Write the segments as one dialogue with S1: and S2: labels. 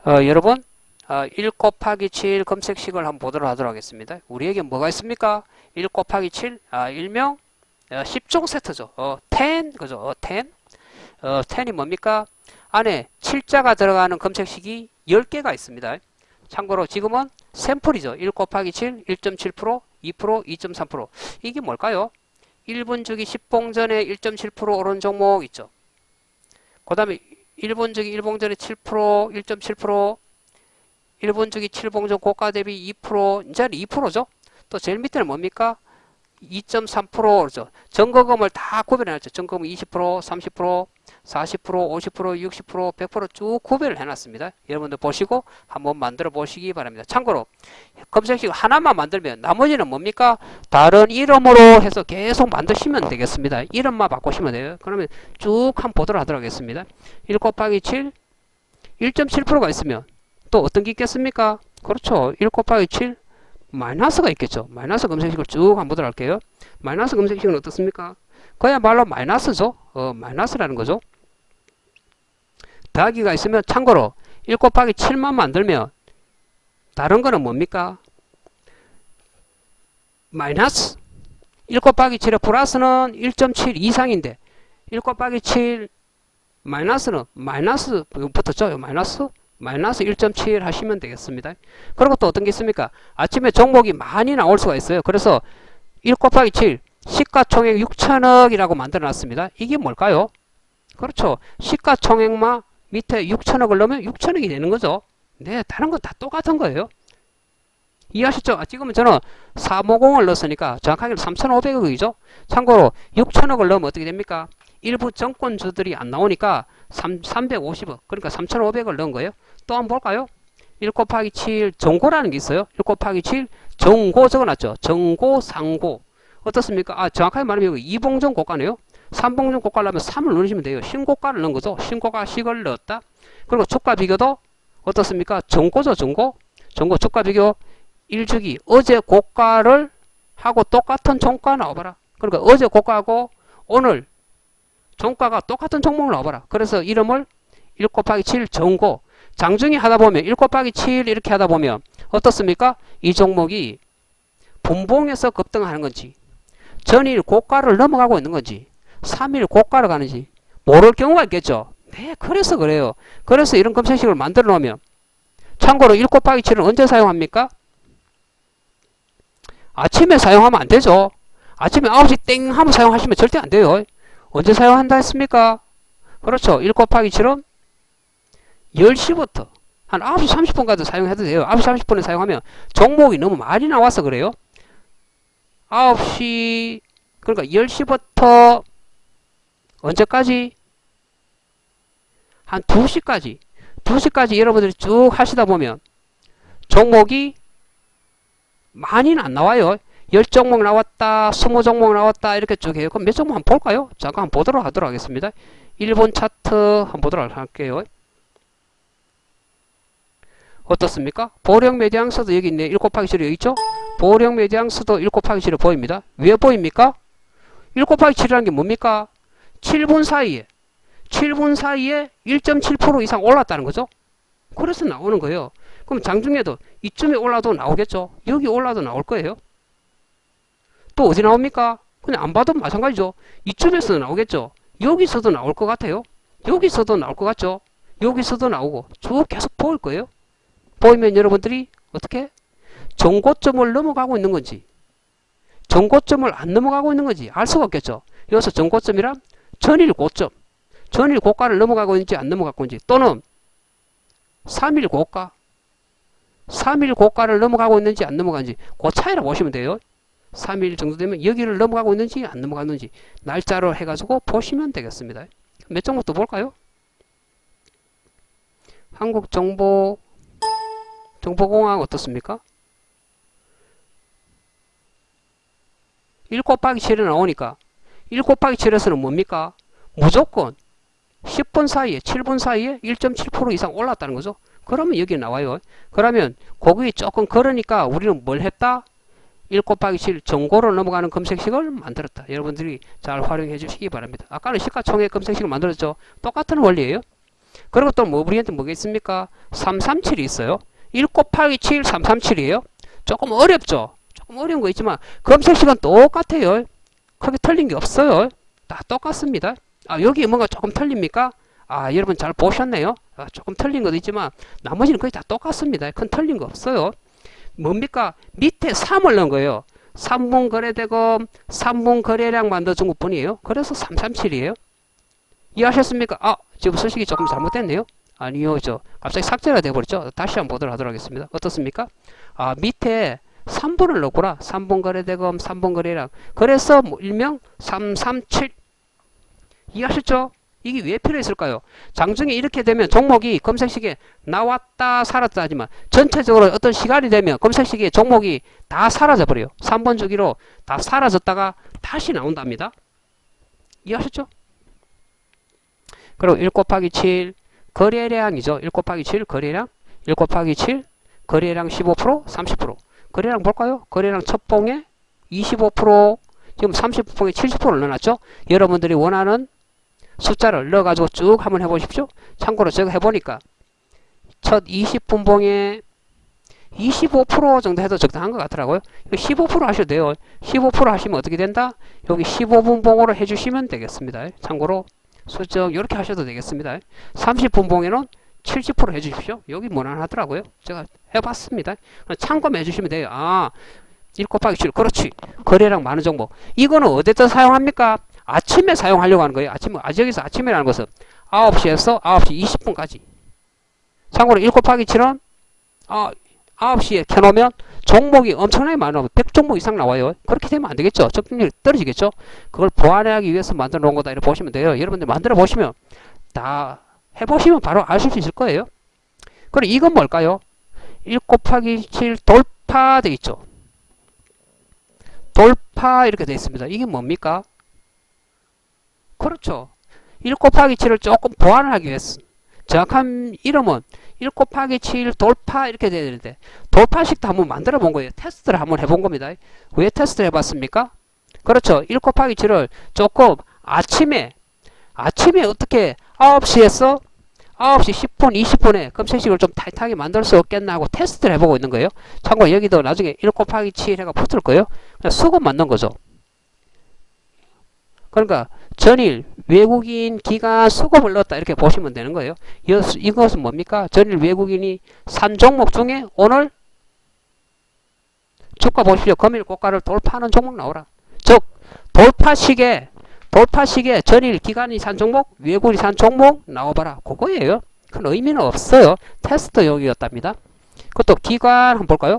S1: 여러분 1 곱하기 7 검색식을 한번 보도록 하도록 하겠습니다. 우리에게 뭐가 있습니까? 1 곱하기 7 일명 10종 세트죠. 10 그죠? 10 10이 뭡니까? 안에 7자가 들어가는 검색식이 10개가 있습니다. 참고로 지금은 샘플이죠. 1 곱하기 7 1.7% 2% 2.3% 이게 뭘까요? 1분 주기 10봉전에 1.7% 오른 종목 있죠. 그 다음에 1분 주기 1봉전에 7% 1.7% 1분 주기 7봉전 고가 대비 2% 이제는 2%죠. 또 제일 밑에는 뭡니까? 2.3%죠. 점거금을 다 구별해놨죠. 점거금 20%, 30%, 40%, 50%, 60%, 100% 쭉 구별을 해놨습니다. 여러분들 보시고 한번 만들어 보시기 바랍니다. 참고로 검색식 하나만 만들면 나머지는 뭡니까? 다른 이름으로 해서 계속 만드시면 되겠습니다. 이름만 바꾸시면 돼요. 그러면 쭉 한번 보도록 하도록 하겠습니다. 1 곱하기 7, 1.7%가 있으면 또 어떤 게 있겠습니까? 그렇죠. 1 곱하기 7 마이너스가 있겠죠. 마이너스 검색식을 쭉 한번 보도록 할게요. 마이너스 검색식은 어떻습니까? 그야말로 마이너스죠. 마이너스라는 거죠. 더하기가 있으면 참고로 1 곱하기 7만 만들면 다른 거는 뭡니까? 마이너스 1 곱하기 7의 플러스는 1.7 이상인데 1 곱하기 7 마이너스는 마이너스 붙었죠. 마이너스 1.7 하시면 되겠습니다. 그리고 또 어떤 게 있습니까? 아침에 종목이 많이 나올 수가 있어요. 그래서 1 곱하기 7 시가총액 6천억이라고 만들어 놨습니다. 이게 뭘까요? 그렇죠. 시가총액만 밑에 6천억을 넣으면 6천억이 되는 거죠. 네, 다른 건 다 똑같은 거예요. 이해하셨죠? 지금은 저는 350을 넣었으니까 정확하게 3,500억이죠. 참고로 6천억을 넣으면 어떻게 됩니까? 일부 정권주들이 안 나오니까 350억 그러니까 3,500을 넣은 거예요. 또 한번 볼까요? 1 곱하기 7 정고라는 게 있어요. 1 곱하기 7 정고 적어놨죠. 정고 상고 어떻습니까? 정확하게 말하면 이거 2봉전 고가네요. 3봉전 고가를 하면 3을 누르시면 돼요. 신고가를 넣은 거죠. 신고가 식을 넣었다. 그리고 주가 비교도 어떻습니까? 정고죠. 정고 주가 비교 1주기 어제 고가를 하고 똑같은 종가 나와봐라. 그러니까 어제 고가하고 오늘 종가가 똑같은 종목을 나와봐라. 그래서 이름을 1 곱하기 7 정고 장중에 하다 보면 1 곱하기 7 이렇게 하다 보면 어떻습니까? 이 종목이 분봉에서 급등하는 건지 전일 고가를 넘어가고 있는 건지 3일 고가를 가는지 모를 경우가 있겠죠. 네, 그래서 그래요. 그래서 이런 검색식을 만들어 놓으면 참고로 1 곱하기 7은 언제 사용합니까? 아침에 사용하면 안 되죠. 아침에 9시 땡 하면 사용하시면 절대 안 돼요. 언제 사용한다 했습니까? 그렇죠. 1 곱하기 7은 10시부터 한 9시 30분까지 사용해도 돼요. 9시 30분에 사용하면 종목이 너무 많이 나와서 그래요. 9시 그러니까 10시부터 언제까지? 한 2시까지 여러분들이 쭉 하시다 보면 종목이 많이는 안 나와요. 10종목 나왔다, 20종목 나왔다 이렇게 쭉 해요. 그럼 몇 종목 한번 볼까요? 잠깐 한번 보도록 하도록 하겠습니다. 1분 차트 한번 보도록 할게요. 어떻습니까? 보령 매디앙스도 여기 있네. 1 곱하기 7이 여기 있죠? 보령 매디앙스도 1 곱하기 7이 보입니다. 왜 보입니까? 1 곱하기 7이라는 게 뭡니까? 7분 사이에 1.7% 이상 올랐다는 거죠. 그래서 나오는 거예요. 그럼 장중에도 이쯤에 올라도 나오겠죠. 여기 올라도 나올 거예요. 또 어디 나옵니까? 그냥 안 봐도 마찬가지죠. 이쯤에서도 나오겠죠. 여기서도 나올 것 같아요. 여기서도 나올 것 같죠. 여기서도 나오고 쭉 계속 보일 거예요. 보이면 여러분들이 어떻게? 정고점을 넘어가고 있는 건지 정고점을 안 넘어가고 있는 건지 알 수가 없겠죠. 여기서 정고점이란 전일 고점 전일 고가를 넘어가고 있는지 안 넘어가고 있는지 또는 3일 고가 3일 고가를 넘어가고 있는지 안 넘어가는지 그 차이라 보시면 돼요. 3일 정도 되면 여기를 넘어가고 있는지 안 넘어가는지 날짜로 해가지고 보시면 되겠습니다. 몇 종목도 볼까요? 한국정보공학 어떻습니까? 1 곱하기 7이 나오니까 1 곱하기 7에서는 뭡니까? 무조건 10분 사이에 7분 사이에 1.7% 이상 올랐다는 거죠. 그러면 여기 나와요. 그러면 거기 조금 걸으니까 우리는 뭘 했다? 1 곱하기 7 정고로 넘어가는 검색식을 만들었다. 여러분들이 잘 활용해 주시기 바랍니다. 아까는 시가총액 검색식을 만들었죠. 똑같은 원리예요. 그리고 또 뭐 우리한테 뭐겠습니까? 337이 있어요. 1 곱하기 7, 337이에요. 조금 어렵죠? 조금 어려운 거 있지만 검색식은 똑같아요. 크게 틀린 게 없어요. 다 똑같습니다. 아, 여기 뭔가 조금 틀립니까? 아, 여러분 잘 보셨네요. 아, 조금 틀린 것도 있지만 나머지는 거의 다 똑같습니다. 큰 틀린 거 없어요. 뭡니까? 밑에 3을 넣은 거예요. 3분 거래대금, 3분 거래량 만들어준 것 뿐이에요. 그래서 337이에요. 이해하셨습니까? 아, 지금 서식이 조금 잘못됐네요. 아니요, 갑자기 삭제가 돼버렸죠. 다시 한번 보도록 하도록 하겠습니다. 어떻습니까? 아, 밑에 3분을 넣구나. 3분 거래대금, 3분 거래량. 그래서 뭐 일명 337. 이해하셨죠? 이게 왜 필요했을까요? 장중에 이렇게 되면 종목이 검색식에 나왔다 사라졌다 하지만 전체적으로 어떤 시간이 되면 검색식에 종목이 다 사라져버려요. 3번 주기로 다 사라졌다가 다시 나온답니다. 이해하셨죠? 그리고 1 곱하기 7 거래량이죠. 1 곱하기 7 거래량 1 곱하기 7 거래량 15% 30% 거래량 볼까요? 거래량 첫 봉에 25% 지금 30봉에 70%를 넣어놨죠. 여러분들이 원하는 숫자를 넣어가지고 쭉 한번 해보십시오. 참고로 제가 해보니까 첫 20분봉에 25% 정도 해도 적당한 것 같더라고요. 15% 하셔도 돼요. 15% 하시면 어떻게 된다? 여기 15분봉으로 해주시면 되겠습니다. 참고로 수정 이렇게 하셔도 되겠습니다. 30분봉에는 70% 해주십시오. 여기 무난하더라고요. 제가 해봤습니다. 참고만 해주시면 돼요. 아, 1 곱하기 7 그렇지. 거래량 많은 종목. 이거는 어디다 사용합니까? 아침에 사용하려고 하는 거예요. 여기서 아침이라는 것은 9시에서 9시 20분까지. 참고로 1 곱하기 7은 9시에 켜놓으면 종목이 엄청나게 많아요. 100종목 이상 나와요. 그렇게 되면 안 되겠죠. 적중률이 떨어지겠죠. 그걸 보완하기 위해서 만들어 놓은 거다. 이렇게 보시면 돼요. 여러분들 만들어 보시면 다 해보시면 바로 아실 수 있을 거예요. 그리고 이건 뭘까요? 1 곱하기 7 돌파 돼 있죠. 돌파 이렇게 돼 있습니다. 이게 뭡니까? 그렇죠. 1 곱하기 7을 조금 보완을 하기 위해서 정확한 이름은 1 곱하기 7 돌파 이렇게 돼야 되는데 돌파식도 한번 만들어 본 거예요. 테스트를 한번 해본 겁니다. 왜 테스트를 해봤습니까? 그렇죠. 1 곱하기 7을 조금 아침에 어떻게 9시에서 9시 10분, 20분에 검색식을 좀 타이트하게 만들 수 없겠나 하고 테스트를 해보고 있는 거예요. 참고로 여기도 나중에 1 곱하기 7 해가 붙을 거예요. 그냥 수급 만든 거죠. 그러니까 전일 외국인 기관 수급을 넣었다 이렇게 보시면 되는 거예요. 이것은 뭡니까? 전일 외국인이 산 종목 중에 오늘 주가 보십시오. 금일 고가를 돌파하는 종목 나오라. 즉 돌파식에 전일 기관이 산 종목, 외국인이 산 종목 나와봐라. 그거예요. 큰 의미는 없어요. 테스트용이었답니다. 그것도 기관 한번 볼까요?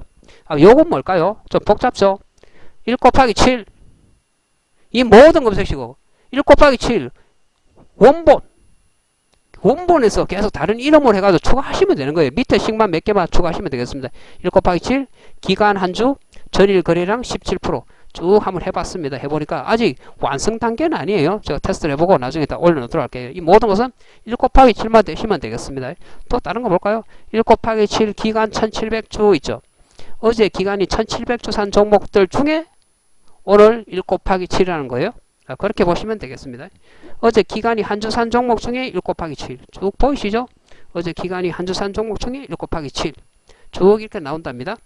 S1: 요건 뭘까요? 좀 복잡죠? 1 곱하기 7 이 모든 검색식이고 1 곱하기 7 원본에서 계속 다른 이름을 해가지고 추가하시면 되는 거예요. 밑에 식만 몇 개만 추가하시면 되겠습니다. 1 곱하기 7 기간 한 주 전일 거래량 17% 쭉 한번 해봤습니다. 해보니까 아직 완성 단계는 아니에요. 제가 테스트를 해보고 나중에 다 올려놓도록 할게요. 이 모든 것은 1 곱하기 7만 되시면 되겠습니다. 또 다른 거 볼까요? 1 곱하기 7 기간 1700주 있죠. 어제 기간이 1700주 산 종목들 중에 오늘 1 곱하기 7이라는 거예요. 그렇게 보시면 되겠습니다. 어제 기간이 한 주 산 종목 중에 1 곱하기 7 쭉 보이시죠? 어제 기간이 한 주 산 종목 중에 1 곱하기 7 쭉 이렇게 나온답니다.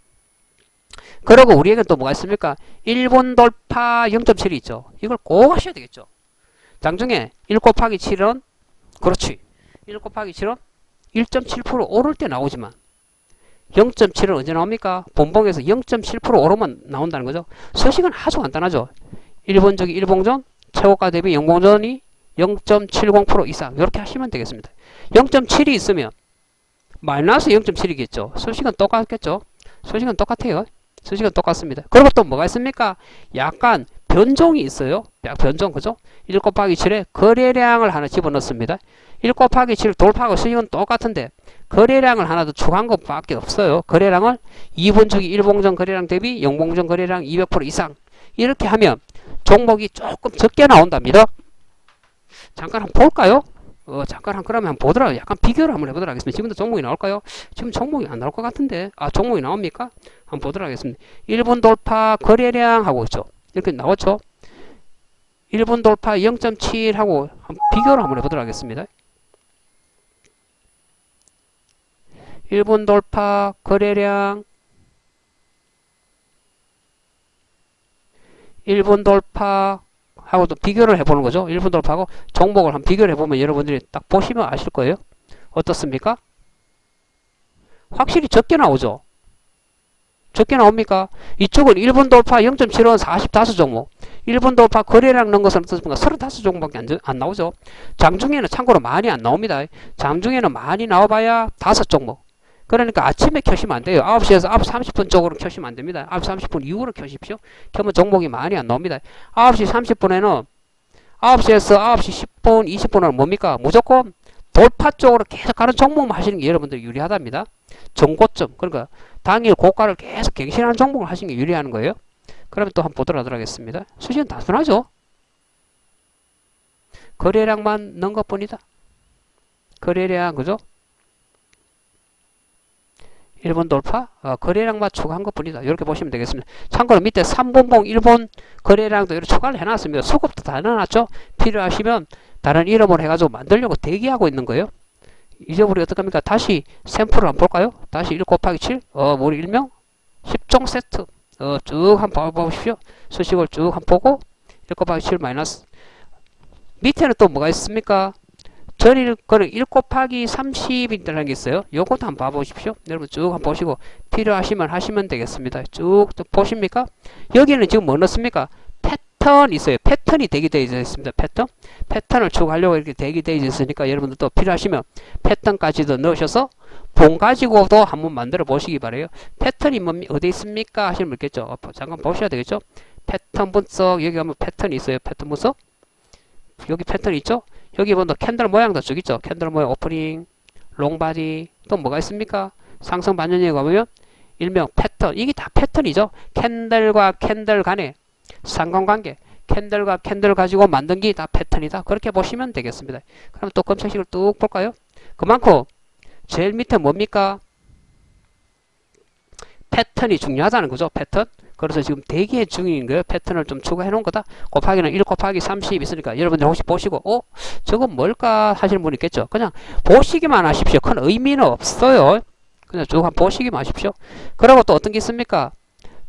S1: 그리고 우리에게 또 뭐가 있습니까? 1분 돌파 0.7이 있죠. 이걸 꼭 하셔야 되겠죠. 장중에 1 곱하기 7은 그렇지. 1 곱하기 7은 1.7% 오를 때 나오지만 0.7은 언제 나옵니까? 본봉에서 0.7% 오르면 나온다는 거죠. 서식은 아주 간단하죠. 1번저기 일봉전 최고가 대비 연봉전이 0.70% 이상 이렇게 하시면 되겠습니다. 0.7이 있으면 마이너스 0.7이겠죠. 서식은 똑같겠죠. 서식은 똑같아요. 서식은 똑같습니다. 그리고 또 뭐가 있습니까? 약간 변종이 있어요. 변종 그죠? 1 곱하기 7에 거래량을 하나 집어넣습니다. 1 곱하기 7 돌파하고 서식은 똑같은데 거래량을 하나 더 추가한 것밖에 없어요. 거래량을 2분주기 일봉전 거래량 대비 영봉전 거래량 200% 이상 이렇게 하면 종목이 조금 적게 나온답니다. 잠깐 한번 볼까요? 잠깐 그러면 한번 보더라고요. 약간 비교를 한번 해보도록 하겠습니다. 지금도 종목이 나올까요? 지금 종목이 안 나올 것 같은데. 종목이 나옵니까? 한번 보도록 하겠습니다. 1분 돌파 거래량 하고 있죠. 이렇게 나왔죠. 1분 돌파 0.7 하고 한번 비교를 한번 해보도록 하겠습니다. 1분 돌파 거래량 1분 돌파 하고 또 비교를 해보는 거죠. 1분 돌파하고 종목을 한번 비교를 해보면 여러분들이 딱 보시면 아실 거예요. 어떻습니까? 확실히 적게 나오죠. 적게 나옵니까? 이쪽은 1분 돌파 0.75원 45종목 1분 돌파 거래량 넣은 것은 어떻습니까? 35종목밖에 안 나오죠. 장중에는 참고로 많이 안 나옵니다. 장중에는 많이 나와봐야 5종목. 그러니까 아침에 켜시면 안 돼요. 9시에서 9시 30분 쪽으로 켜시면 안 됩니다. 9시 30분 이후로 켜십시오. 켜면 종목이 많이 안 나옵니다. 9시 30분에는 9시에서 9시 10분, 20분은 뭡니까? 무조건 돌파 쪽으로 계속 가는 종목만 하시는 게 여러분들 유리하답니다. 정고점, 그러니까 당일 고가를 계속 갱신하는 종목을 하시는 게 유리한 거예요. 그러면 또 한번 보도록 하겠습니다. 수식은 단순하죠. 거래량만 넣은 것 뿐이다. 거래량, 그죠? 1분 돌파, 거래량만 추가한 것 뿐이다. 이렇게 보시면 되겠습니다. 참고로 밑에 3분봉 1분 거래량도 이렇게 추가를 해놨습니다. 수급도 다 넣어놨죠. 필요하시면 다른 이름으로 해가지고 만들려고 대기하고 있는 거예요. 이제 우리 어떡합니까? 다시 샘플을 한번 볼까요? 다시 1 곱하기 7, 우리 일명 10종 세트 쭉 한번 봐보십시오. 수식을 쭉 한번 보고 1 곱하기 7 마이너스 밑에는 또 뭐가 있습니까? 전일 거는 1 곱하기 30이라는 게 있어요. 요것도 한번 봐보십시오. 여러분 쭉 한번 보시고 필요하시면 하시면 되겠습니다. 쭉 보십니까? 여기는 지금 뭐 넣습니까? 패턴 있어요. 패턴이 대기되어 있습니다. 패턴을 쭉 하려고 이렇게 대기되어 있으니까 여러분들 또 필요하시면 패턴까지도 넣으셔서 본 가지고도 한번 만들어 보시기 바래요. 패턴이 어디 있습니까? 하시면 있겠죠. 잠깐 보셔야 되겠죠. 패턴 분석 여기 가면 패턴이 있어요. 패턴 분석 여기 패턴 있죠. 여기 보면 캔들 모양도 쭉 있죠. 캔들 모양 오프닝, 롱바디 또 뭐가 있습니까? 상승 반전에 가보면 일명 패턴 이게 다 패턴이죠. 캔들과 캔들 간의 상관관계 캔들과 캔들 가지고 만든 게 다 패턴이다. 그렇게 보시면 되겠습니다. 그럼 또 검색식을 뚝 볼까요? 그만큼 제일 밑에 뭡니까? 패턴이 중요하다는 거죠. 패턴. 그래서 지금 대기 중인 거예요. 패턴을 좀 추가해 놓은 거다. 곱하기는 1 곱하기 30 있으니까 여러분들 혹시 보시고 저건 뭘까 하시는 분 있겠죠. 그냥 보시기만 하십시오. 큰 의미는 없어요. 그냥 쭉 한번 보시기만 하십시오. 그리고 또 어떤 게 있습니까?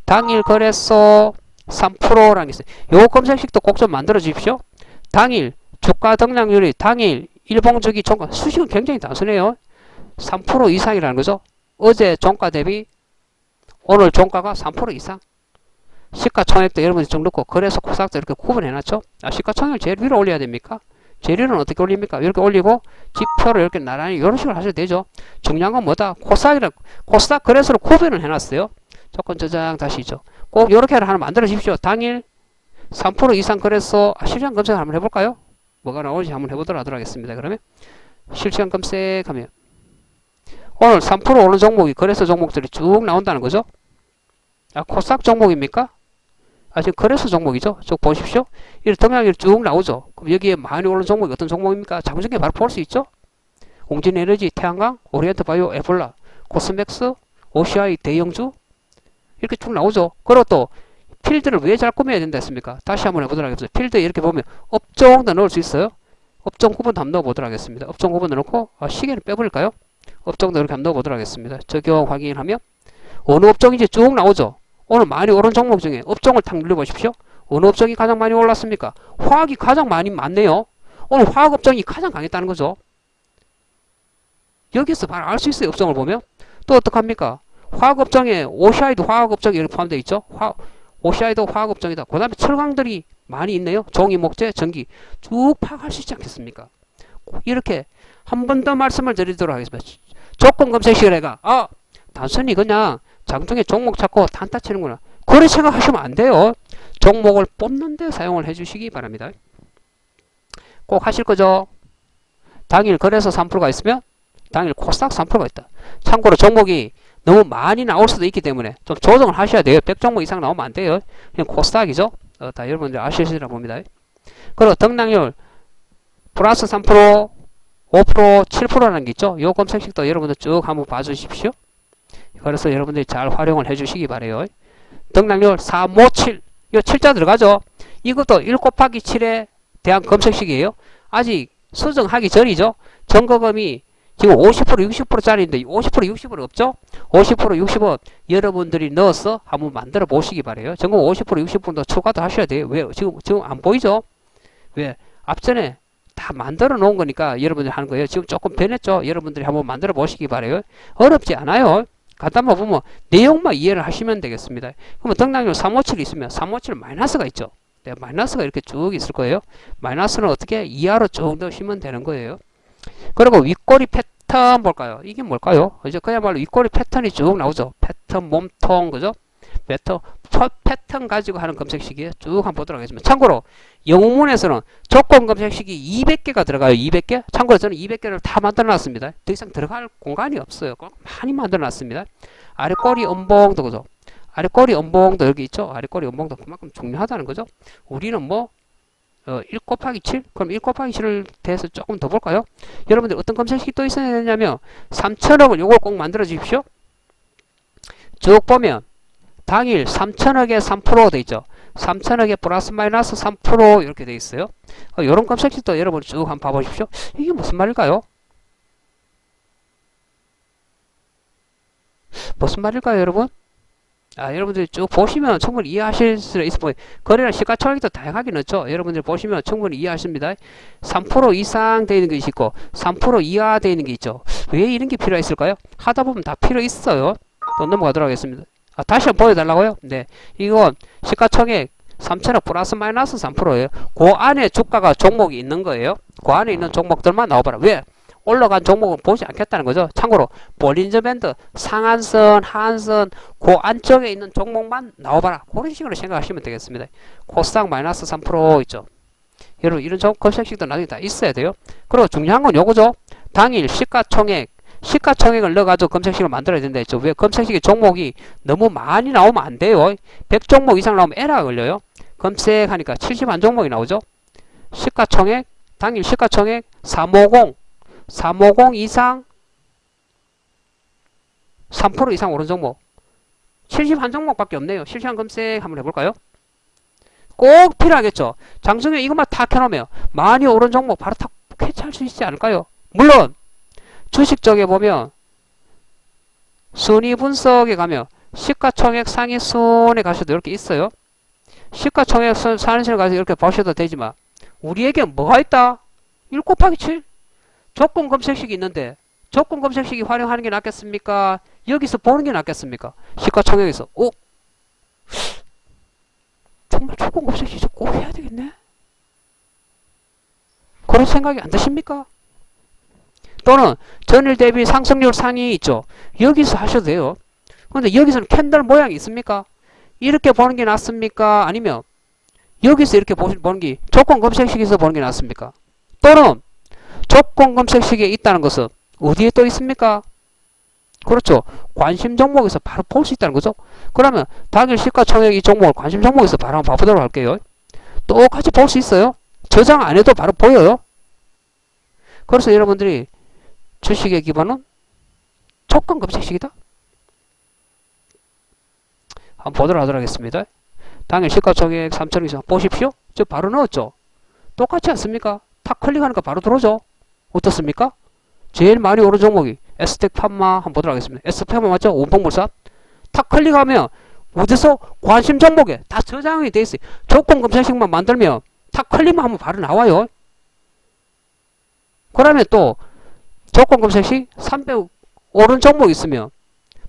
S1: 당일 거래소 3%라는 게 있어요. 요 검색식도 꼭 좀 만들어 주십시오. 당일 주가 등락률이 당일 일봉주기 종가 수식은 굉장히 단순해요. 3% 이상이라는 거죠. 어제 종가 대비 오늘 종가가 3% 이상. 시가총액도 여러분이 좀 넣고 거래소 코스닥도 이렇게 구분해놨죠. 시가총액을 제일 위로 올려야 됩니까? 제일 위로는 어떻게 올립니까? 이렇게 올리고 지표를 이렇게 나란히 이런 식으로 하셔도 되죠. 중요한 건 뭐다? 코스닥 거래소를 구분을 해놨어요. 조건 저장 다시 있죠. 꼭 이렇게 하나 만들어 주십시오. 당일 3% 이상 거래소 실시간 검색을 한번 해볼까요? 뭐가 나오는지 한번 해보도록 하겠습니다. 그러면 실시간 검색하면 오늘 3% 오는 종목이 거래소 종목들이 쭉 나온다는 거죠. 코스닥 종목입니까? 지금 거래소 종목이죠. 쭉 보십시오. 이렇게 동향이 쭉 나오죠. 그럼 여기에 많이 오른 종목이 어떤 종목입니까? 장중에 바로 볼 수 있죠. 옹진에너지, 태양광, 오리엔트바이오, 에볼라, 코스맥스, OCI, 대형주 이렇게 쭉 나오죠. 그리고 또 필드를 왜 잘 꾸며야 된다 했습니까? 다시 한번 해보도록 하겠습니다. 필드에 이렇게 보면 업종도 넣을 수 있어요. 업종 구분도 한번 넣어보도록 하겠습니다. 업종 구분을 넣고 시계를 빼버릴까요? 업종도 이렇게 한번 넣어보도록 하겠습니다. 적용 확인하면 어느 업종인지 쭉 나오죠. 오늘 많이 오른 종목 중에 업종을 탁 눌러보십시오. 어느 업종이 가장 많이 올랐습니까? 화학이 가장 많네요. 오늘 화학 업종이 가장 강했다는 거죠. 여기서 바로 알 수 있어요. 업종을 보면. 또 어떡합니까? 화학 업종에 OCI도 화학 업종이 이렇게 포함되어 있죠. OCI도 화학 업종이다. 그 다음에 철강들이 많이 있네요. 종이, 목재, 전기 쭉 파악할 수 있지 않겠습니까? 이렇게 한 번 더 말씀을 드리도록 하겠습니다. 조건 검색 시간에가 단순히 그냥 장중에 종목 찾고 단타 치는구나. 그런 생각하시면 안 돼요. 종목을 뽑는 데 사용을 해주시기 바랍니다. 꼭 하실 거죠? 당일 거래소 3%가 있으면 당일 코스닥 3%가 있다. 참고로 종목이 너무 많이 나올 수도 있기 때문에 좀 조정을 하셔야 돼요. 100종목 이상 나오면 안 돼요. 그냥 코스닥이죠. 다 여러분들 아시리라 봅니다. 그리고 등락률 플러스 3%, 5%, 7%라는 게 있죠. 요 검색식도 여러분들 쭉 한번 봐주십시오. 그래서 여러분들이 잘 활용을 해주시기 바래요. 등락률 3, 5, 7. 이 7자 들어가죠. 이것도 1 곱하기 7에 대한 검색식이에요. 아직 수정하기 전이죠. 점거금이 지금 50% 60%짜리인데 50% 60% 없죠? 50% 60% 여러분들이 넣어서 한번 만들어 보시기 바래요. 전국 50% 60%도 추가도 하셔야 돼요. 왜? 지금 안 보이죠? 왜? 앞전에 다 만들어 놓은 거니까 여러분들이 하는 거예요. 지금 조금 변했죠? 여러분들이 한번 만들어 보시기 바래요. 어렵지 않아요. 간단만 보면 내용만 이해를 하시면 되겠습니다. 그러면 등락률 357이 있으면 357 마이너스가 있죠. 네, 마이너스가 이렇게 쭉 있을 거예요. 마이너스는 어떻게? 이하로 쭉 넣으시면 되는 거예요. 그리고 윗꼬리 패턴 볼까요? 이게 뭘까요? 이제 그야말로 윗꼬리 패턴이 쭉 나오죠. 패턴, 몸통, 그죠? 패턴 가지고 하는 검색식이에요. 쭉 한번 보도록 하겠습니다. 참고로 영문에서는 조건 검색식이 200개가 들어가요. 200개? 참고로 저는 200개를 다 만들어 놨습니다. 더 이상 들어갈 공간이 없어요. 많이 만들어 놨습니다. 아래 꼬리 음봉도 그죠? 아래 꼬리 음봉도 여기 있죠? 아래 꼬리 음봉도 그만큼 중요하다는 거죠. 우리는 뭐 1 곱하기 7? 그럼 1 곱하기 7을 대해서 조금 더 볼까요? 여러분들 어떤 검색식이 또 있어야 되냐면 3천억을 요걸 꼭 만들어 주십시오. 쭉 보면 당일 3천억에 3% 돼 있죠. 3천억에 플러스 마이너스 3% 이렇게 돼 있어요. 이런 검색식도 여러분 쭉 한번 봐보십시오. 이게 무슨 말일까요? 무슨 말일까요, 여러분? 여러분들이 쭉 보시면 충분히 이해하실 수 있어요. 거래량 시가총액도 다양하게 넣죠. 여러분들 보시면 충분히 이해하십니다. 3% 이상 되어 있는 게 있고 3% 이하 되어 있는 게 있죠. 왜 이런 게 필요했을까요? 하다 보면 다 필요 있어요. 또 넘어가도록 하겠습니다. 다시 한번 보여달라고요? 네. 이건 시가총액 3천억 플러스 마이너스 3%예요. 그 안에 주가가 종목이 있는 거예요. 그 안에 있는 종목들만 나와봐라. 왜? 올라간 종목은 보지 않겠다는 거죠. 참고로 볼린저 밴드 상한선, 하한선 그 안쪽에 있는 종목만 나와봐라. 그런 식으로 생각하시면 되겠습니다. 코스닥 마이너스 3% 있죠. 여러분 이런 검색식도 나중에 다 있어야 돼요. 그리고 중요한 건 요거죠. 당일 시가총액을 넣어가지고 검색식을 만들어야 된다 했죠. 왜? 검색식의 종목이 너무 많이 나오면 안 돼요. 100종목 이상 나오면 에러가 걸려요. 검색하니까 71 종목이 나오죠. 시가총액, 당일 시가총액 350 이상 3% 이상 오른 종목 71 종목밖에 없네요. 실시간 검색 한번 해볼까요? 꼭 필요하겠죠. 장중에 이것만 다 켜놓으면 많이 오른 종목 바로 탁 캐치할 수 있지 않을까요? 물론 주식 쪽에 보면 순위 분석에 가면 시가총액 상위순에 가셔도 이렇게 있어요. 시가총액 상위순에 가서 이렇게 보셔도 되지만 우리에게 뭐가 있다? 1 곱하기 7 조건 검색식이 있는데 조건 검색식이 활용하는 게 낫겠습니까? 여기서 보는 게 낫겠습니까? 시가총액에서 정말 조건 검색식 꼭 해야 되겠네? 그런 생각이 안 드십니까? 또는 전일 대비 상승률 상위 있죠. 여기서 하셔도 돼요. 그런데 여기서는 캔들 모양이 있습니까? 이렇게 보는 게 낫습니까? 아니면 여기서 이렇게 보는 게 조건 검색식에서 보는 게 낫습니까? 또는 조건 검색식에 있다는 것은 어디에 또 있습니까? 그렇죠. 관심 종목에서 바로 볼 수 있다는 거죠. 그러면 당일 시가총액 이 종목을 관심 종목에서 바로 한번 봐보도록 할게요. 똑같이 볼 수 있어요. 저장 안 해도 바로 보여요. 그래서 여러분들이 주식의 기반은 조건 검색식이다. 한번 보도록 하도록 하겠습니다. 당일 시가총액 3천억 이상 보십시오. 저 바로 넣었죠. 똑같지 않습니까? 탁 클릭하니까 바로 들어오죠. 어떻습니까? 제일 많이 오른 종목이 S텍 판마 한번 보도록 하겠습니다. S판마 맞죠? 원봉물산. 탁 클릭하면 어디서 관심 종목에 다 저장이 돼 있어요. 조건 검색식만 만들면 탁 클릭만 하면 바로 나와요. 그러면 또 조건 검색식 300 오른 종목 있으면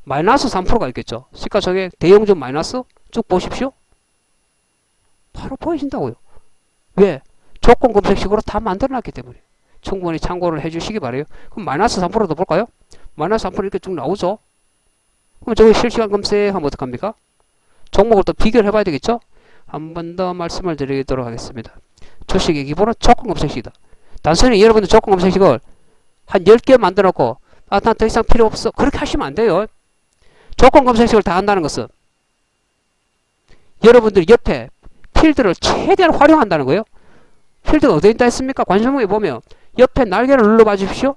S1: 마이너스 3%가 있겠죠. 시가총액 대형주 마이너스 쭉 보십시오. 바로 보이신다고요. 왜? 조건 검색식으로 다 만들어놨기 때문에. 충분히 참고를 해주시기 바래요. 그럼 마이너스 3%도 볼까요? 마이너스 3% 이렇게 쭉 나오죠. 그럼 저기 실시간 검색하면 어떡합니까? 종목을 또 비교를 해봐야 되겠죠? 한 번 더 말씀을 드리도록 하겠습니다. 주식의 기본은 조건 검색식이다. 단순히 여러분들 조건 검색식을 한 10개 만들어 놓고 난 더 이상 필요 없어. 그렇게 하시면 안 돼요. 조건 검색식을 다 한다는 것은 여러분들 옆에 필드를 최대한 활용한다는 거예요. 필드가 어디에 있다 했습니까? 관심 종목에 보면 옆에 날개를 눌러봐 주십시오.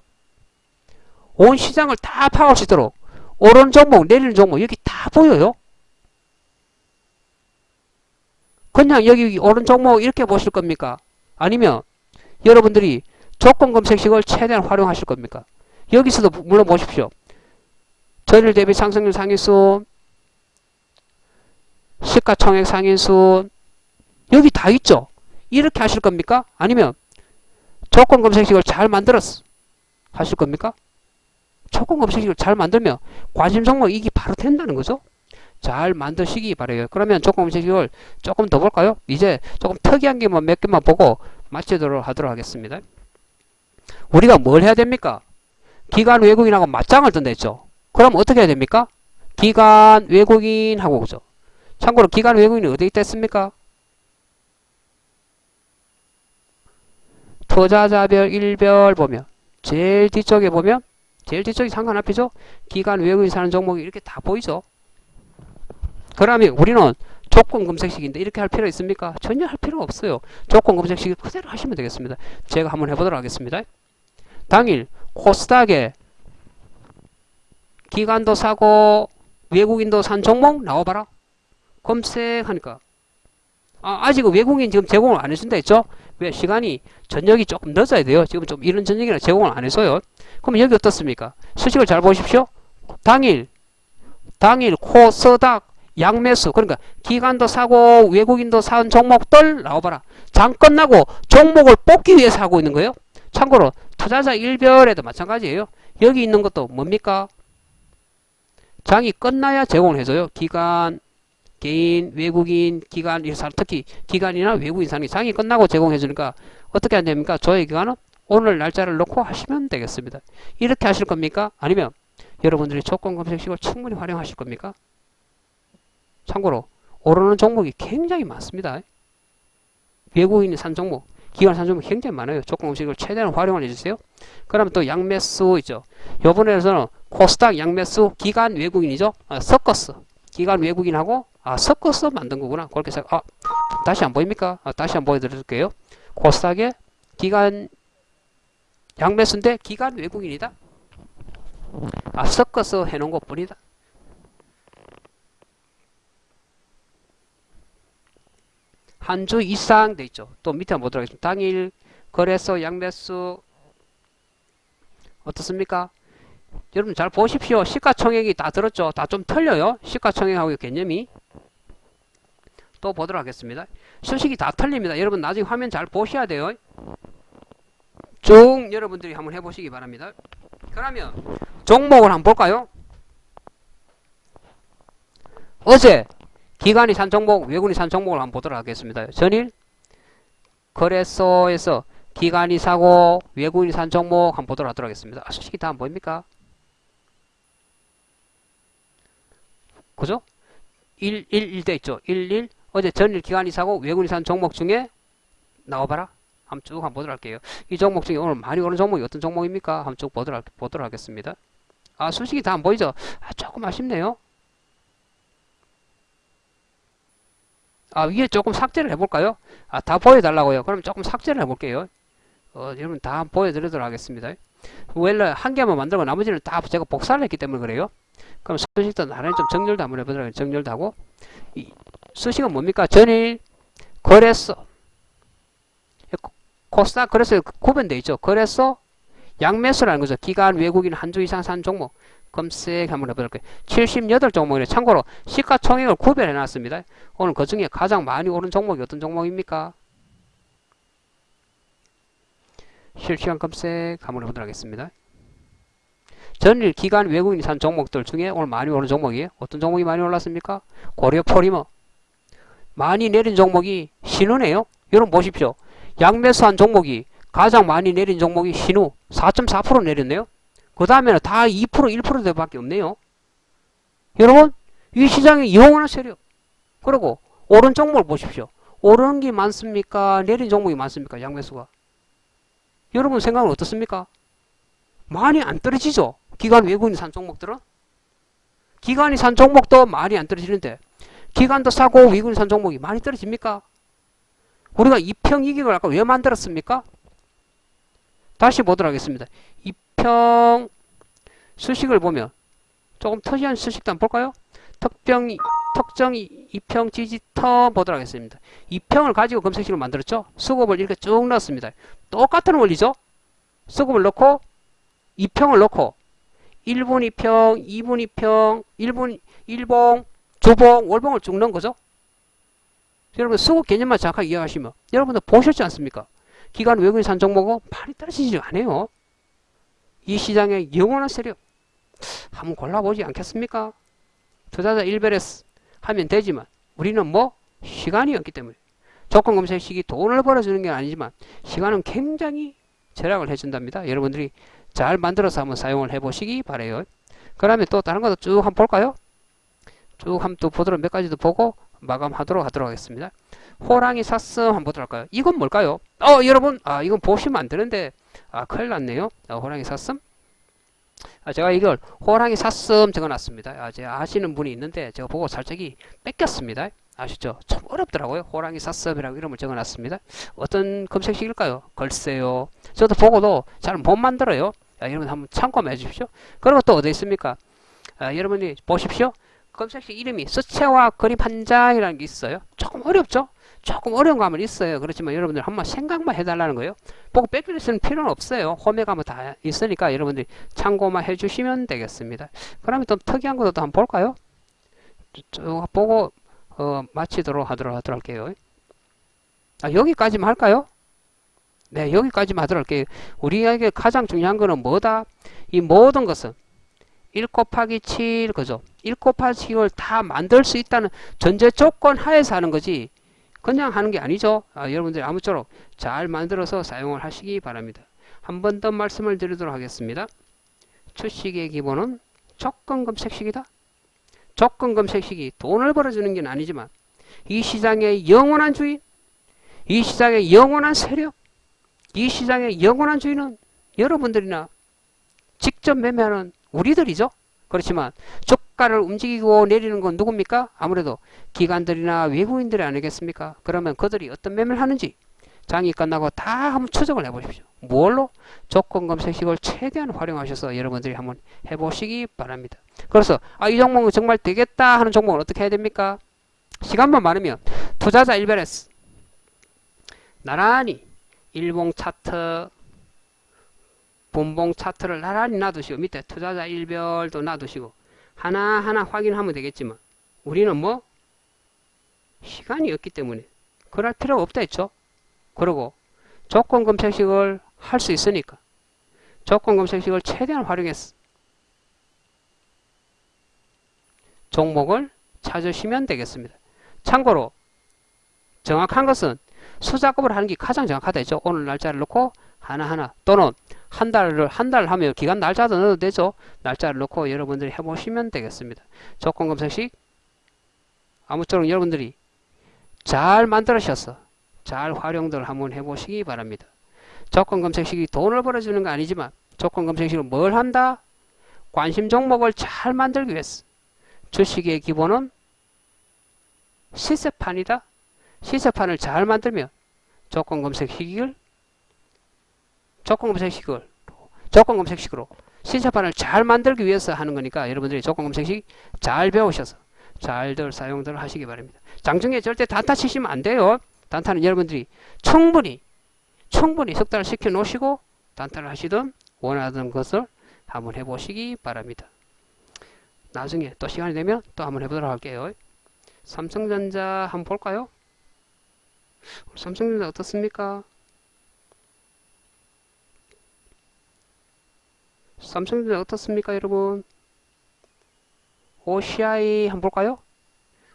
S1: 온 시장을 다 파악할 수 있도록 오른 종목, 내리는 종목 여기 다 보여요. 그냥 여기 오른 종목 이렇게 보실 겁니까? 아니면 여러분들이 조건 검색식을 최대한 활용하실 겁니까? 여기서도 물론 보십시오. 전일 대비 상승률 상위순, 시가총액 상위순, 여기 다 있죠. 이렇게 하실 겁니까? 아니면 조건 검색식을 잘 만들었어 하실 겁니까? 조건 검색식을 잘 만들면 관심 종목 이익이 바로 된다는 거죠. 잘 만드시기 바라요. 그러면 조건 검색식을 조금 더 볼까요? 이제 조금 특이한 게만 몇 개만 보고 마치도록 하도록 하겠습니다. 우리가 뭘 해야 됩니까? 기관 외국인하고 맞짱을 뜬다 했죠. 그럼 어떻게 해야 됩니까? 기관 외국인하고 그죠. 참고로 기관 외국인이 어디 있다 했습니까? 투자자별 1별 보면 제일 뒤쪽에 보면 제일 뒤쪽이 상관 앞이죠. 기관 외국인 사는 종목이 이렇게 다 보이죠. 그러면 우리는 조건 검색식인데 이렇게 할 필요 있습니까? 전혀 할 필요가 없어요. 조건 검색식을 그대로 하시면 되겠습니다. 제가 한번 해보도록 하겠습니다. 당일 코스닥에 기관도 사고 외국인도 산 종목 나와봐라. 검색하니까 아직 외국인 지금 제공을 안 해준다 했죠? 왜? 시간이 저녁이 조금 늦어야 돼요. 지금 좀 이런 저녁이라 제공을 안 해서요. 그럼 여기 어떻습니까? 수식을 잘 보십시오. 당일 코스닥 양매수, 그러니까 기관도 사고 외국인도 산 종목들 나와봐라. 장 끝나고 종목을 뽑기 위해서 하고 있는 거예요. 참고로 투자자 1별에도 마찬가지예요. 여기 있는 것도 뭡니까? 장이 끝나야 제공을 해줘요. 기관, 개인, 외국인, 기관, 특히 기관이나 외국인 사는 장이 끝나고 제공해주니까 어떻게 하면 됩니까? 저희 기관은 오늘 날짜를 놓고 하시면 되겠습니다. 이렇게 하실 겁니까? 아니면 여러분들이 조건 검색식을 충분히 활용하실 겁니까? 참고로 오르는 종목이 굉장히 많습니다. 외국인이 산 종목, 기관 산 종목이 굉장히 많아요. 조건 검색식을 최대한 활용을 해주세요. 그러면 또 양매수 있죠. 요번에는 코스닥 양매수 기관 외국인이죠. 섞었어. 기관 외국인하고 섞어서 만든 거구나. 그렇게 생각. 다시 안 보입니까? 다시 한 번 보여드릴게요. 코스닥에 기관 양매수인데 기관 외국인이다. 섞어서 해놓은 것 뿐이다. 한 주 이상 돼 있죠. 또 밑에 한번 보도록 하겠습니다. 당일 거래소 양매수 어떻습니까? 여러분 잘 보십시오. 시가총액이 다 들었죠. 다 좀 틀려요. 시가총액하고 개념이. 또 보도록 하겠습니다. 수식이 다 틀립니다. 여러분 나중에 화면 잘 보셔야 돼요. 쭉 여러분들이 한번 해보시기 바랍니다. 그러면 종목을 한번 볼까요? 어제 기관이 산 종목, 외국인이 산 종목을 한번 보도록 하겠습니다. 전일 거래소에서 기관이 사고 외국인이 산 종목 한번 보도록 하도록 하겠습니다. 수식이 다 보입니까? 그죠? 1돼 있죠. 11 어제 전일 기관이 사고 외국인이 산 종목 중에 나와봐라. 한번 쭉 한번 보도록 할게요. 이 종목 중에 오늘 많이 오른 종목이 어떤 종목입니까? 한번 쭉 보도록 하겠습니다. 수식이 다 안 보이죠? 조금 아쉽네요. 위에 조금 삭제를 해볼까요? 다 보여달라고요. 그럼 조금 삭제를 해볼게요. 여러분 다 보여드리도록 하겠습니다. 원래 한 개만 만들고 나머지는 다 제가 복사를 했기 때문에 그래요. 그럼 수식도 나란히 좀 정렬도 한번 해보도록 하겠습니다. 정렬도 하고. 수식은 뭡니까? 전일 거래소 코스닥 거래소에 구분되어 있죠. 거래소 양매수라는 거죠. 기관 외국인 한 주 이상 산 종목 검색 한번 해볼게요. 78종목이네. 참고로 시가총액을 구별해 놨습니다. 오늘 그 중에 가장 많이 오른 종목이 어떤 종목입니까? 실시간 검색 한번 해보도록 하겠습니다. 전일 기관 외국인이 산 종목들 중에 오늘 많이 오른 종목이에요. 어떤 종목이 많이 올랐습니까? 고려포리머. 많이 내린 종목이 신우네요. 여러분 보십시오. 양매수한 종목이 가장 많이 내린 종목이 신우 4.4% 내렸네요. 그 다음에는 다 2% 1%대밖에 없네요. 여러분 이 시장에 이용하는 세력. 그리고 오른 종목을 보십시오. 오르는 게 많습니까? 내린 종목이 많습니까? 양매수가. 여러분 생각은 어떻습니까? 많이 안 떨어지죠. 기관 외국인이 산 종목들은. 기관이 산 종목도 많이 안 떨어지는데 기관도 사고 외국인이 산 종목이 많이 떨어집니까? 우리가 이평이익을 아까 왜 만들었습니까? 다시 보도록 하겠습니다. 이평 수식을 보면 조금 특이한 수식도 한번 볼까요? 특정 이평 지지터 보도록 하겠습니다. 이평을 가지고 검색식을 만들었죠. 수급을 이렇게 쭉 넣었습니다. 똑같은 원리죠. 수급을 넣고 2평을 넣고 1분 2평, 2분 2평, 1분 1봉, 주봉, 월봉을 쭉 넣은 거죠. 여러분 수급 개념만 정확하게 이해하시면 여러분들 보셨지 않습니까? 기관 외국인 산 종목은 많이 떨어지지 않아요. 이 시장의 영원한 세력 한번 골라보지 않겠습니까? 투자자 일베레스 하면 되지만 우리는 뭐 시간이 없기 때문에 조건 검색 시기 돈을 벌어주는 게 아니지만 시간은 굉장히 절약을 해준답니다. 여러분들이 잘 만들어서 한번 사용을 해보시기 바래요. 그 다음에 또 다른 것도 쭉 한번 볼까요? 쭉 한번 또 보도록 몇 가지도 보고 마감하도록 하겠습니다. 호랑이 샀음 한번 보도록 할까요? 이건 뭘까요? 여러분 이건 보시면 안 되는데 큰일 났네요. 호랑이 샀음 제가 이걸 호랑이 샀음 적어놨습니다. 제가 아시는 분이 있는데 제가 보고 살짝이 뺏겼습니다. 아시죠? 참 어렵더라고요. 호랑이 샀음이라고 이름을 적어놨습니다. 어떤 검색식일까요? 글쎄요. 저도 보고도 잘 못 만들어요. 여러분 한번 참고해 주십시오. 그리고 또 어디 있습니까? 여러분이 보십시오. 검색식 이름이 수채화 그림 한 장이라는 게 있어요. 조금 어렵죠? 조금 어려운 감은 있어요. 그렇지만 여러분들 한번 생각만 해달라는 거예요. 보고 뺏길 수는 필요는 없어요. 홈에 가면 다 있으니까 여러분들이 참고만 해주시면 되겠습니다. 그러면 또 특이한 것도 한번 볼까요? 쭉 보고 마치도록 하도록 할게요. 여기까지만 할까요? 네, 여기까지만 하도록 할게요. 우리에게 가장 중요한 거는 뭐다? 이 모든 것은 1 곱하기 7 그죠? 1 곱하기 7을 다 만들 수 있다는 전제 조건 하에서 하는 거지 그냥 하는 게 아니죠. 여러분들이 아무쪼록 잘 만들어서 사용을 하시기 바랍니다. 한 번 더 말씀을 드리도록 하겠습니다. 주식의 기본은 조건 검색식이다. 조건 검색식이 돈을 벌어주는 게 아니지만 이 시장의 영원한 주인, 이 시장의 영원한 세력, 이 시장의 영원한 주인은 여러분들이나 직접 매매하는 우리들이죠. 그렇지만 주가를 움직이고 내리는 건 누굽니까? 아무래도 기관들이나 외국인들이 아니겠습니까? 그러면 그들이 어떤 매매를 하는지 장이 끝나고 다 한번 추적을 해보십시오. 뭘로? 조건 검색식을 최대한 활용하셔서 여러분들이 한번 해보시기 바랍니다. 그래서 이 종목은 정말 되겠다 하는 종목은 어떻게 해야 됩니까? 시간만 많으면 투자자 일베레스 나란히 일봉 차트 분봉 차트를 나란히 놔두시고 밑에 투자자 일별도 놔두시고 하나하나 확인하면 되겠지만 우리는 뭐 시간이 없기 때문에 그럴 필요가 없다 했죠. 그리고 조건 검색식을 할 수 있으니까 조건 검색식을 최대한 활용해서 종목을 찾으시면 되겠습니다. 참고로 정확한 것은 수작업을 하는 게 가장 정확하다 했죠. 오늘 날짜를 넣고 하나하나 또는 한 달 하면 기간 날짜도 넣어도 되죠. 날짜를 넣고 여러분들이 해보시면 되겠습니다. 조건 검색식 아무쪼록 여러분들이 잘 만들으셔서 잘 활용들 한번 해보시기 바랍니다. 조건 검색식이 돈을 벌어주는 거 아니지만 조건 검색식은 뭘 한다? 관심 종목을 잘 만들기 위해서 주식의 기본은 시세판이다. 시세판을 잘 만들면 조건 검색식으로 시세판을 잘 만들기 위해서 하는 거니까 여러분들이 조건 검색식 잘 배우셔서 잘들 사용들 하시기 바랍니다. 장중에 절대 단타 치시면 안 돼요. 단타는 여러분들이 충분히 숙달을 시켜 놓으시고 단타를 하시든 원하던 것을 한번 해보시기 바랍니다. 나중에 또 시간이 되면 또 한번 해보도록 할게요. 삼성전자 한번 볼까요? 삼성전자 어떻습니까? 삼성전자 어떻습니까 여러분? OCI 한번 볼까요?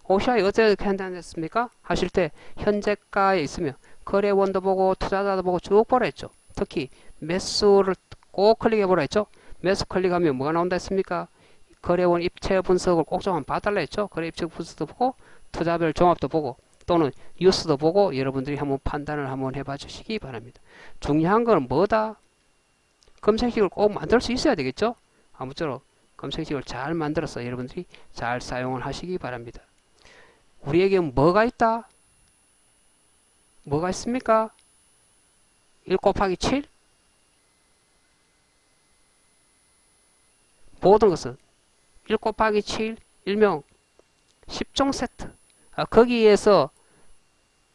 S1: OCI 어떻게 판단했습니까? 하실 때 현재가에 있으면 거래원도 보고 투자자도 보고 쭉 보라 했죠. 특히 매수를 꼭 클릭해 보라 했죠. 매수 클릭하면 뭐가 나온다 했습니까? 거래원 입체 분석을 꼭 좀 봐달라 했죠. 거래 입체 분석도 보고 투자별 종합도 보고 또는 뉴스도 보고 여러분들이 한번 판단을 한번 해봐 주시기 바랍니다. 중요한 건 뭐다? 검색식을 꼭 만들 수 있어야 되겠죠. 아무쪼록 검색식을 잘 만들어서 여러분들이 잘 사용을 하시기 바랍니다. 우리에게 뭐가 있다? 뭐가 있습니까? 1 곱하기 7? 모든 것은 1 곱하기 7 일명 10종 세트 거기에서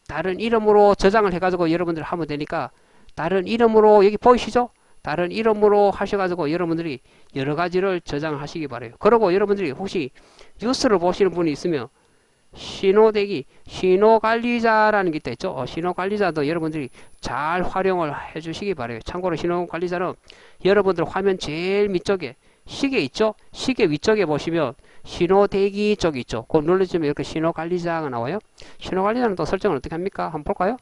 S1: 다른 이름으로 저장을 해가지고 여러분들 하면 되니까 다른 이름으로 여기 보이시죠? 다른 이름으로 하셔가지고 여러분들이 여러 가지를 저장하시기 바래요. 그리고 여러분들이 혹시 뉴스를 보시는 분이 있으면 신호대기, 신호관리자라는 게 있죠. 신호관리자도 여러분들이 잘 활용을 해주시기 바래요. 참고로 신호관리자는 여러분들 화면 제일 밑쪽에 시계 있죠? 시계 위쪽에 보시면 신호대기 쪽이 있죠. 그거 눌러주면 이렇게 신호관리자가 나와요. 신호관리자는 또 설정을 어떻게 합니까? 한번 볼까요?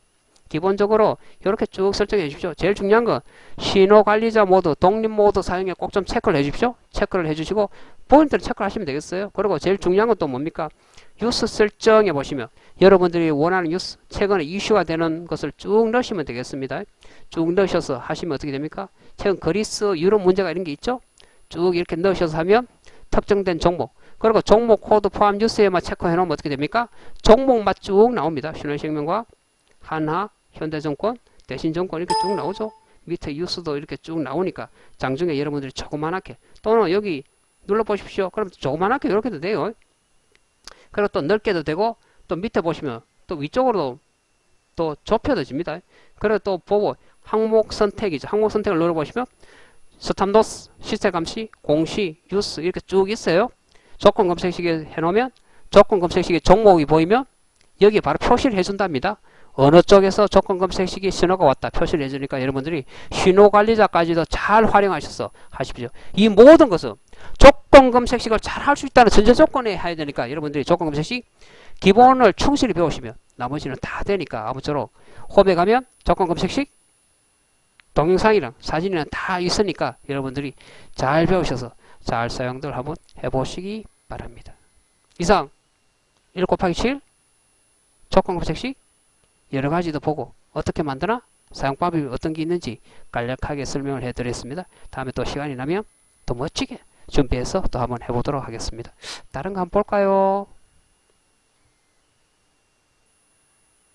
S1: 기본적으로 이렇게 쭉 설정해 주십시오. 제일 중요한 건 신호관리자 모드, 독립 모드 사용에 꼭 좀 체크를 해 주십시오. 체크를 해 주시고 포인트를 체크를 하시면 되겠어요. 그리고 제일 중요한 건 또 뭡니까? 뉴스 설정에 보시면 여러분들이 원하는 뉴스, 최근에 이슈가 되는 것을 쭉 넣으시면 되겠습니다. 쭉 넣으셔서 하시면 어떻게 됩니까? 최근 그리스, 유럽 문제가 이런 게 있죠? 쭉 이렇게 넣으셔서 하면 특정된 종목, 그리고 종목 코드 포함 뉴스에만 체크해 놓으면 어떻게 됩니까? 종목만 쭉 나옵니다. 신한생명과학, 한하, 현대증권, 대신증권 이렇게 쭉 나오죠. 밑에 뉴스도 이렇게 쭉 나오니까 장중에 여러분들이 조그만하게 또는 여기 눌러보십시오. 그럼 조그만하게 이렇게도 돼요. 그리고 또 넓게도 되고 또 밑에 보시면 또 위쪽으로도 또 좁혀집니다. 그리고 또 보고 항목 선택이죠. 항목 선택을 눌러보시면 스탑로스, 시세 감시, 공시, 뉴스 이렇게 쭉 있어요. 조건 검색식에 해놓으면 조건 검색식에 종목이 보이면 여기 바로 표시를 해준답니다. 어느 쪽에서 조건 검색식이 신호가 왔다 표시를 해주니까 여러분들이 신호 관리자까지도 잘 활용하셔서 하십시오. 이 모든 것은 조건 검색식을 잘 할 수 있다는 전제 조건에 해야 되니까 여러분들이 조건 검색식 기본을 충실히 배우시면 나머지는 다 되니까 아무쪼록 홈에 가면 조건 검색식 동영상이랑 사진이랑 다 있으니까 여러분들이 잘 배우셔서 잘 사용들 한번 해보시기 바랍니다. 이상 1 곱하기 7 조건 검색식 여러 가지도 보고 어떻게 만드나 사용법이 어떤 게 있는지 간략하게 설명을 해드렸습니다. 다음에 또 시간이 나면 더 멋지게 준비해서 또 한번 해보도록 하겠습니다. 다른 거 한번 볼까요?